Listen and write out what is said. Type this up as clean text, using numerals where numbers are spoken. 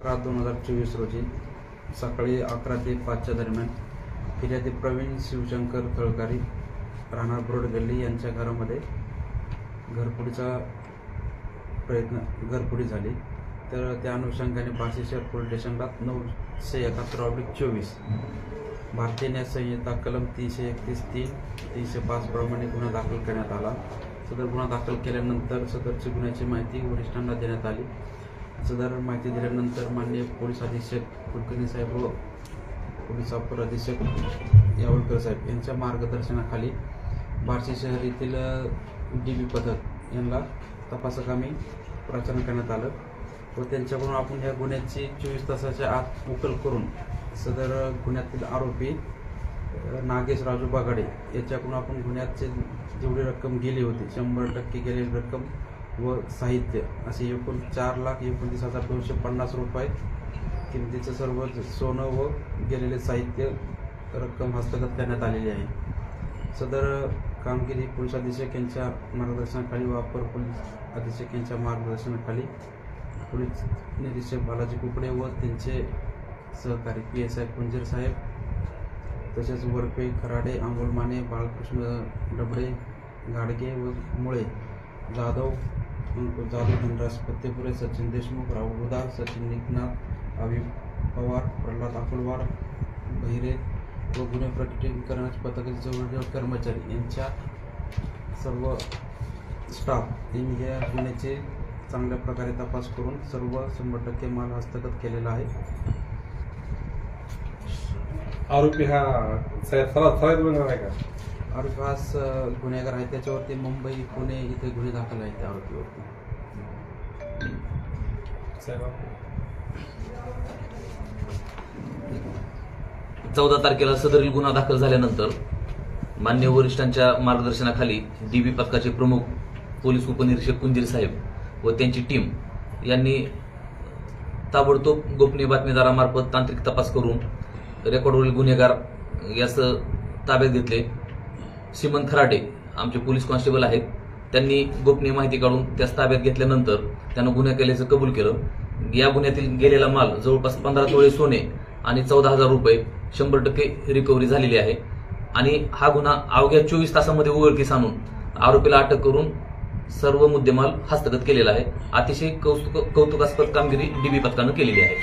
11/2024 रोजी सकाळी 11 ते 5 दरम्यान फिर्यादी प्रवीण शिवशंकर तळकारी राहणार ब्रोड गल्ली यांच्या घरामध्ये घरफोडी झाली। तर त्या अनुषंगाने बार्शी शहर पोलीस स्टेशनला 971/24 भारतीय न्याय संहिता कलम 331(3), 305 प्रमाणे गुन्हा दाखल करण्यात आला। सदर गुन्हा दाखल केल्यानंतर सदरची गुन्ह्याची माहिती वरिष्ठांना देण्यात आली। सदर माहिती दिल्यानंतर माननीय पोलीस अधीक्षक कुलकर्णी साहेब व पोलीस अपर अधीक्षक यावलकर साहेब यांच्या मार्गदर्शनाखाली बार्शी शहर येथील DB पथक यांना तपासकामी प्रचारण करण्यात आलं व त्यांच्याकडून आपण या गुन्ह्याची 24 तासाच्या आत उकल करून सदर गुन्ह्यातील आरोपी नागेश राजू बागाडे याच्याकडून आपण गुन्ह्याचे जेवढी रक्कम गेली होती 100% गेलेली रक्कम व साहित्य असे एकूण 4,29,250 रुपये किमतीचं सर्व सोनं व गेलेले साहित्य रक्कम हस्तगत करण्यात आलेली आहे। सदर कामगिरी पोलीस अधीक्षक यांच्या मार्गदर्शनाखाली व अपर पोलीस अधीक्षक यांच्या मार्गदर्शनाखाली पोलीस निरीक्षक बालाजी कुकडे व त्यांचे सहकारी PSI कुंजीर साहेब तसेच वरपे खराडे अमोल माने बाळकृष्ण डबडे गाडगे व मुळे जाधव धनराज फत्तेपुरे सचिन देशमुख राहुल उदार सचिन निकनाथ अभिव पवार प्रल्हाद अकोलवार बहिरे व गुन्हे प्रकटीकरणाचे पथकाचे जवळजवळ कर्मचारी यांच्या सर्व स्टाफ यांनी या गुन्ह्याचे चांगल्या प्रकारे तपास करून सर्व 100% माल हस्तगत केलेला आहे। आरोपी हा सराईत गुन्हेगार आहे का? आरोपी हा गुन्हेगार आहे, त्याच्यावरती मुंबई पुणे इथे गुन्हे दाखल आहेत त्या आरोपीवरती। 14 तारखेला सदरील गुन्हा दाखल झाल्यानंतर मान्य वरिष्ठांच्या मार्गदर्शनाखाली DB पथकाचे प्रमुख पोलीस उपनिरीक्षक कुंजीर साहेब व त्यांची टीम यांनी ताबडतोब गोपनीय बातमीदारामार्फत तांत्रिक तपास करून रेकॉर्डवरील गुन्हेगार यास ताब्यात घेतले। सीमंत खराटे आमचे पोलीस कॉन्स्टेबल आहेत, त्यांनी गोपनीय माहिती काढून त्यास ताब्यात घेतल्यानंतर त्यानं गुन्हा केल्याचं कबूल केलं। या गुन्ह्यातील गेलेला माल जवळपास 15 तोळे सोने आणि 14,000 रुपये 100% रिकव्हरी झालेली आहे आणि हा गुन्हा अवघ्या 24 तासामध्ये उघडकीस आणून आरोपीला अटक करून सर्व मुद्देमाल हस्तगत केलेला आहे। अतिशय कौतुकास्पद कामगिरी DB पथकानं केलेली आहे।